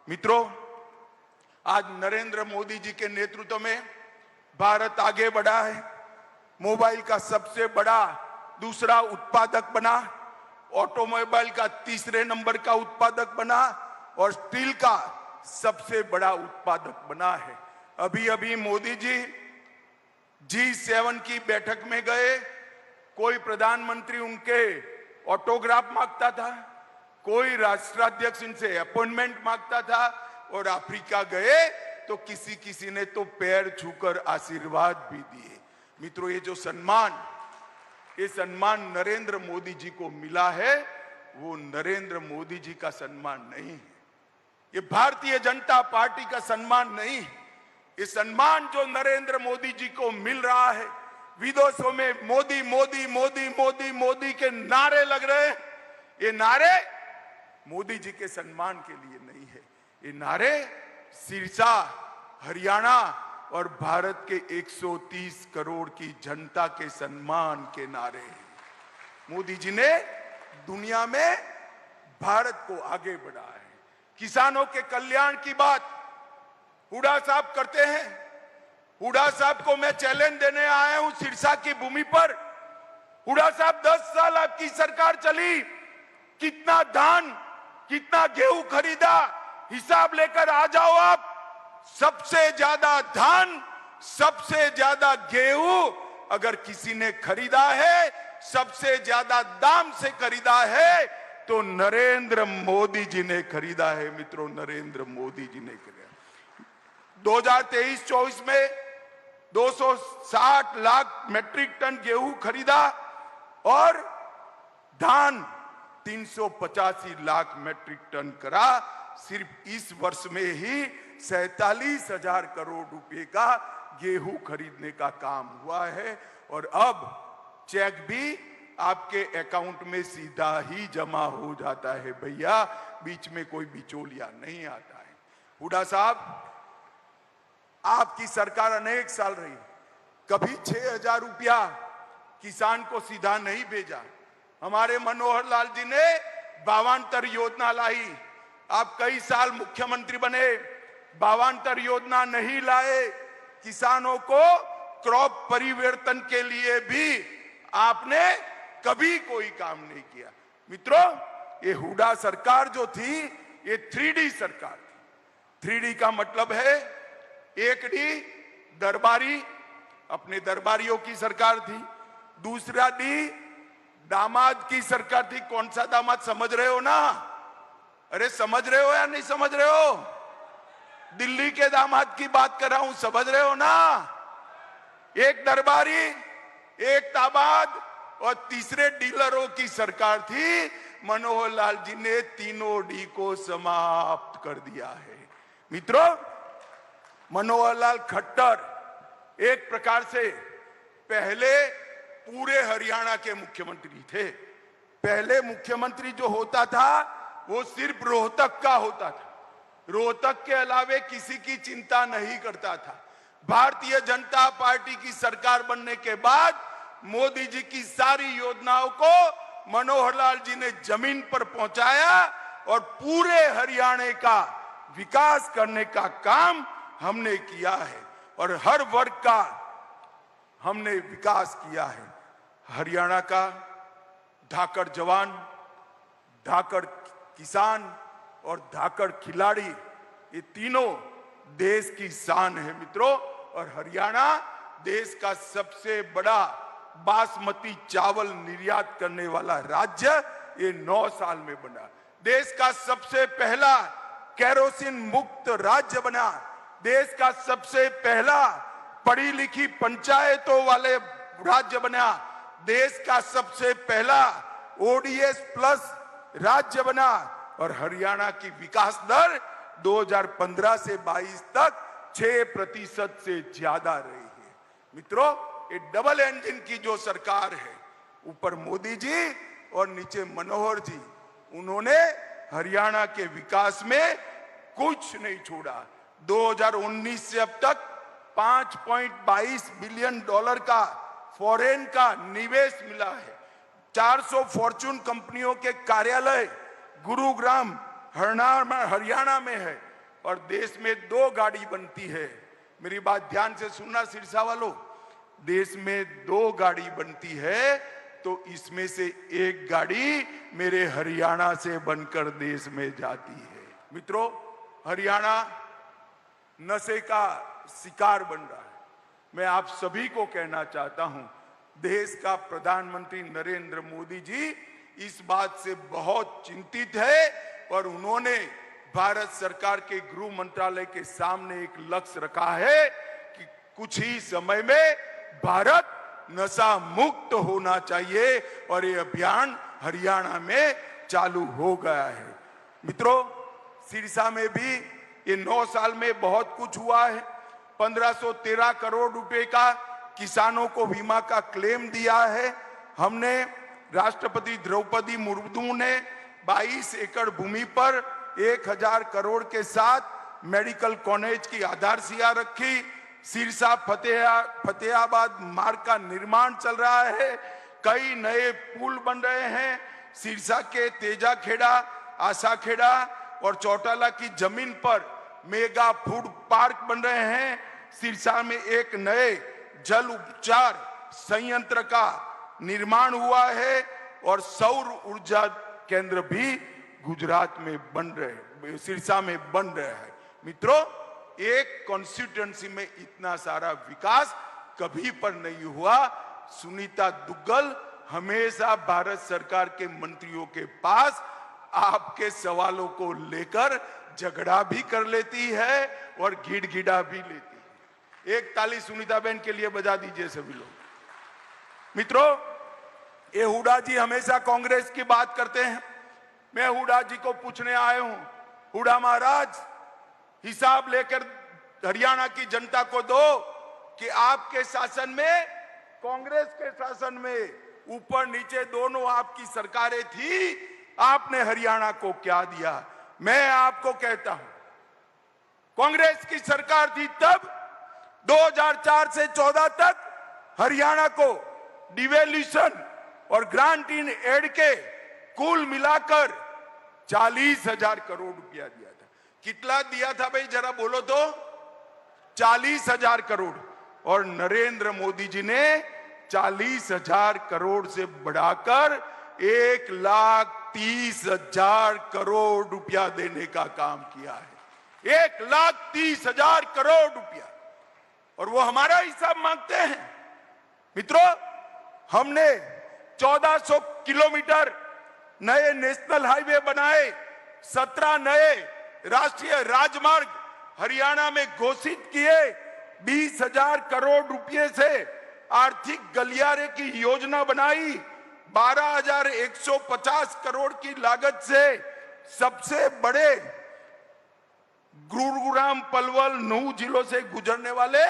मित्रों, आज नरेंद्र मोदी जी के नेतृत्व में भारत आगे बढ़ा है। मोबाइल का सबसे बड़ा दूसरा उत्पादक बना, ऑटोमोबाइल का तीसरे नंबर का उत्पादक बना और स्टील का सबसे बड़ा उत्पादक बना है। अभी अभी मोदी जी G7 की बैठक में गए, कोई प्रधानमंत्री उनके ऑटोग्राफ मांगता था, कोई राष्ट्राध्यक्ष इनसे अपॉइंटमेंट मांगता था, और अफ्रीका गए तो किसी किसी ने तो पैर छूकर आशीर्वाद भी दिए। मित्रों, ये जो ये सम्मान नरेंद्र मोदी जी को मिला है, वो नरेंद्र मोदी जी का सम्मान नहीं है, ये भारतीय जनता पार्टी का सम्मान नहीं है। ये सम्मान जो नरेंद्र मोदी जी को मिल रहा है, विदेशों में मोदी मोदी मोदी मोदी मोदी के नारे लग रहे हैं, ये नारे मोदी जी के सम्मान के लिए नहीं है, ये नारे सिरसा, हरियाणा और भारत के 130 करोड़ की जनता के सम्मान के नारे हैं। मोदी जी ने दुनिया में भारत को आगे बढ़ाया है। किसानों के कल्याण की बात हुड्डा साहब करते हैं। हुड्डा साहब को मैं चैलेंज देने आया हूं सिरसा की भूमि पर। हुड्डा साहब, 10 साल आपकी सरकार चली, कितना धान, कितना गेहूं खरीदा, हिसाब लेकर आ जाओ आप। सबसे ज्यादा धान, सबसे ज्यादा गेहूं अगर किसी ने खरीदा है, सबसे ज्यादा दाम से खरीदा है, तो नरेंद्र मोदी जी ने खरीदा है। मित्रों, नरेंद्र मोदी जी ने खरीदा। 2023-24 में 260 लाख मैट्रिक टन गेहूं खरीदा और धान 385 लाख मैट्रिक टन करा। सिर्फ इस वर्ष में ही 47,000 करोड़ रुपए का गेहूं खरीदने का काम हुआ है, और अब चेक भी आपके अकाउंट में सीधा ही जमा हो जाता है भैया, बीच में कोई बिचौलिया नहीं आता है। हुड्डा साहब, आपकी सरकार अनेक साल रही, कभी 6,000 रुपया किसान को सीधा नहीं भेजा। हमारे मनोहर लाल जी ने 52 योजना लाई, आप कई साल मुख्यमंत्री बने, 52 योजना नहीं लाए। किसानों को क्रॉप परिवर्तन के लिए भी आपने कभी कोई काम नहीं किया। मित्रों, ये हुड्डा सरकार जो थी, ये 3D सरकार थी। 3D का मतलब है, 1D दरबारी, अपने दरबारियों की सरकार थी। दूसरा D दामाद की सरकार थी। कौन सा दामाद, समझ रहे हो ना? अरे समझ रहे हो या नहीं समझ रहे हो? दिल्ली के दामाद की बात कर रहा हूं, समझ रहे हो ना? एक दरबारी, एक दामाद और तीसरे डीलरों की सरकार थी। मनोहर लाल जी ने तीनों D को समाप्त कर दिया है। मित्रों, मनोहर लाल खट्टर एक प्रकार से पहले पूरे हरियाणा के मुख्यमंत्री थे। पहले मुख्यमंत्री जो होता था वो सिर्फ रोहतक का होता था, रोहतक के अलावे किसी की चिंता नहीं करता था। भारतीय जनता पार्टी की सरकार बनने के बाद मोदी जी की सारी योजनाओं को मनोहर लाल जी ने जमीन पर पहुंचाया और पूरे हरियाणा का विकास करने का काम हमने किया है, और हर वर्ग का हमने विकास किया है। हरियाणा का धाकड़ जवान, धाकड़ किसान और धाकड़ खिलाड़ी, ये तीनों देश की शान है मित्रों। और हरियाणा देश का सबसे बड़ा बासमती चावल निर्यात करने वाला राज्य ये 9 साल में बना। देश का सबसे पहला केरोसिन मुक्त राज्य बना। देश का सबसे पहला पढ़ी लिखी पंचायतों वाले राज्य बना। देश का सबसे पहला ODS प्लस राज्य बना। और हरियाणा की विकास दर 2015 से 22 तक 6% से ज्यादा रही है। मित्रों, ये डबल इंजन की जो सरकार है, ऊपर मोदी जी और नीचे मनोहर जी, उन्होंने हरियाणा के विकास में कुछ नहीं छोड़ा। 2019 से अब तक $5.22 बिलियन का फॉरेन का निवेश मिला है। 400 फॉर्च्यून कंपनियों के कार्यालय गुरुग्राम हरियाणा में है। और देश में 2 गाड़ी बनती है। मेरी बात ध्यान से सुनना सिरसा वालों, देश में 2 गाड़ी बनती है तो इसमें से 1 गाड़ी मेरे हरियाणा से बनकर देश में जाती है। मित्रों, हरियाणा नशे का शिकार बन रहा है। मैं आप सभी को कहना चाहता हूं, देश का प्रधानमंत्री नरेंद्र मोदी जी इस बात से बहुत चिंतित है और उन्होंने भारत सरकार के गृह मंत्रालय के सामने एक लक्ष्य रखा है कि कुछ ही समय में भारत नशा मुक्त होना चाहिए और ये अभियान हरियाणा में चालू हो गया है। मित्रों, सिरसा में भी ये 9 साल में बहुत कुछ हुआ है। 1513 करोड़ रुपए का किसानों को बीमा का क्लेम दिया है हमने। राष्ट्रपति द्रौपदी मुर्मू ने 22 एकड़ भूमि पर 1000 करोड़ के साथ मेडिकल कॉलेज की आधारशिला रखी। सिरसा फतेहाबाद मार्ग का निर्माण चल रहा है। कई नए पुल बन रहे हैं। सिरसा के तेजाखेड़ा, आशाखेड़ा और चौटाला की जमीन पर मेगा फूड पार्क बन रहे हैं। सिरसा में एक नए जल उपचार संयंत्र का निर्माण हुआ है और सौर ऊर्जा केंद्र भी गुजरात में बन रहे, सिरसा में बन रहे हैं। मित्रों, एक कॉन्स्टिट्यूएंसी में इतना सारा विकास कभी पर नहीं हुआ। सुनीता दुग्गल हमेशा भारत सरकार के मंत्रियों के पास आपके सवालों को लेकर झगड़ा भी कर लेती है और गिड़गिड़ा भी लेती है। एक ताली सुनीता बहन के लिए बजा दीजिए सभी लोग। मित्रों, ये हुड्डा जी हमेशा कांग्रेस की बात करते हैं। मैं हुड्डा जी को पूछने आया हूं, हुड्डा महाराज, हिसाब लेकर हरियाणा की जनता को दो कि आपके शासन में, कांग्रेस के शासन में ऊपर नीचे दोनों आपकी सरकारें थी, आपने हरियाणा को क्या दिया। मैं आपको कहता हूं, कांग्रेस की सरकार थी तब 2004 से 14 तक हरियाणा को डिवेल्यूशन और ग्रांट इन एड के कुल मिलाकर 40,000 करोड़ रुपया दिया था। कितना दिया था भाई, जरा बोलो तो? 40,000 करोड़। और नरेंद्र मोदी जी ने 40,000 करोड़ से बढ़ाकर 1,30,000 करोड़ रुपया देने का काम किया है। 1,30,000 करोड़ रुपया, और वो हमारा हिसाब मांगते हैं। मित्रों, हमने 1400 किलोमीटर नए नेशनल हाईवे बनाए, 17 नए राष्ट्रीय राजमार्ग हरियाणा में घोषित किए, 20,000 करोड़ रुपए से आर्थिक गलियारे की योजना बनाई, 12,150 करोड़ की लागत से सबसे बड़े गुरुग्राम पलवल नूह जिलों से गुजरने वाले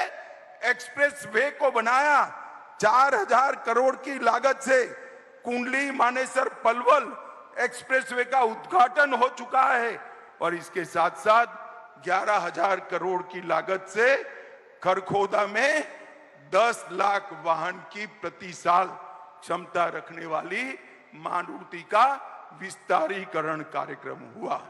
एक्सप्रेस वे को बनाया। 4,000 करोड़ की लागत से कुंडली मानेसर पलवल एक्सप्रेसवे का उद्घाटन हो चुका है और इसके साथ साथ 11,000 करोड़ की लागत से खरखोदा में 10 लाख वाहन की प्रति साल क्षमता रखने वाली मारुति का विस्तारीकरण कार्यक्रम हुआ।